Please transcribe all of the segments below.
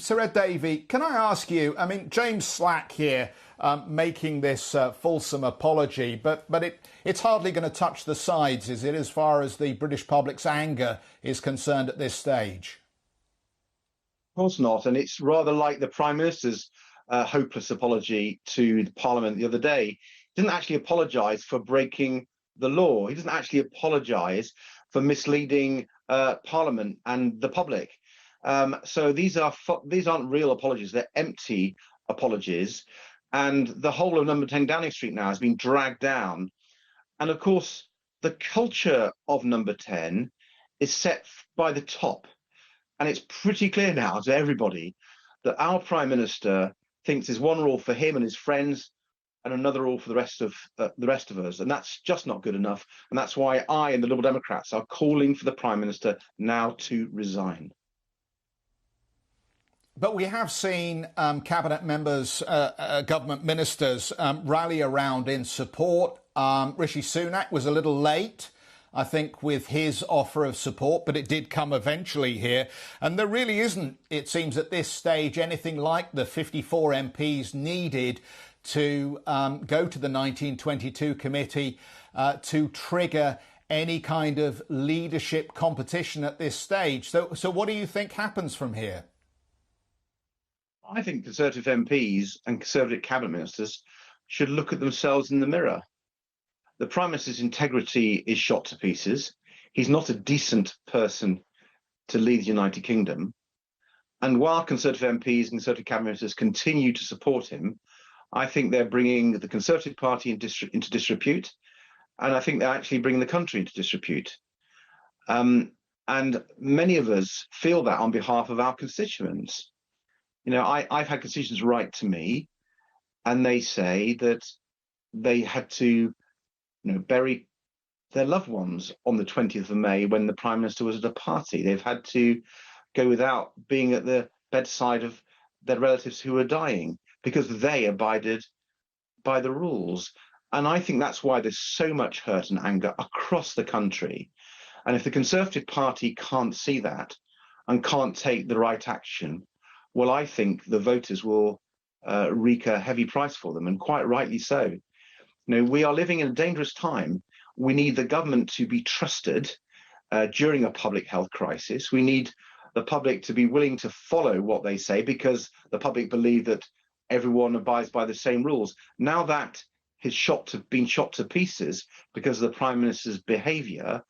Sir Ed Davey, can I ask you, I mean, James Slack here making this fulsome apology, but it's hardly going to touch the sides, is it, as far as the British public's anger is concerned at this stage? Of course not. And it's rather like the Prime Minister's hopeless apology to the Parliament the other day. He didn't actually apologise for breaking the law. He doesn't actually apologise for misleading Parliament and the public. So these aren't real apologies. They're empty apologies. And the whole of Number 10 Downing Street now has been dragged down. And of course, the culture of Number 10 is set by the top. And it's pretty clear now to everybody that our Prime Minister thinks there's one rule for him and his friends and another rule for the rest of us. And that's just not good enough. And that's why I and the Liberal Democrats are calling for the Prime Minister now to resign. But we have seen cabinet members, government ministers rally around in support. Rishi Sunak was a little late, I think, with his offer of support, but it did come eventually here. And there really isn't, it seems at this stage, anything like the 54 MPs needed to go to the 1922 committee to trigger any kind of leadership competition at this stage. So what do you think happens from here? I think Conservative MPs and Conservative cabinet ministers should look at themselves in the mirror. The Prime Minister's integrity is shot to pieces. He's not a decent person to lead the United Kingdom. And while Conservative MPs and Conservative cabinet ministers continue to support him, I think they're bringing the Conservative Party into disrepute. And I think they're actually bringing the country into disrepute. And many of us feel that on behalf of our constituents. You know, I've had constituents write to me and they say that they had to, bury their loved ones on the 20th of May when the Prime Minister was at a party. They've had to go without being at the bedside of their relatives who were dying because they abided by the rules. And I think that's why there's so much hurt and anger across the country. And if the Conservative Party can't see that and can't take the right action, well, I think the voters will wreak a heavy price for them, and quite rightly so. We are living in a dangerous time. We need the government to be trusted during a public health crisis. We need the public to be willing to follow what they say because the public believe that everyone abides by the same rules. Now that has been shot to pieces because of the Prime Minister's behaviour,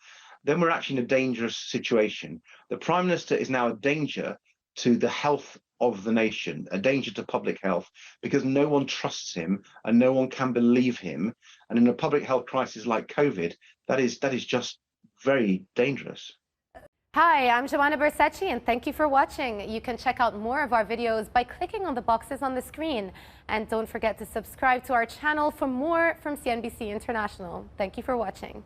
then we're actually in a dangerous situation. The Prime Minister is now a danger to the health of the nation, a danger to public health, because no one trusts him and no one can believe him. And in a public health crisis like COVID, that is just very dangerous. Hi, I'm Joanna Bersecci, and thank you for watching. You can check out more of our videos by clicking on the boxes on the screen. And don't forget to subscribe to our channel for more from CNBC International. Thank you for watching.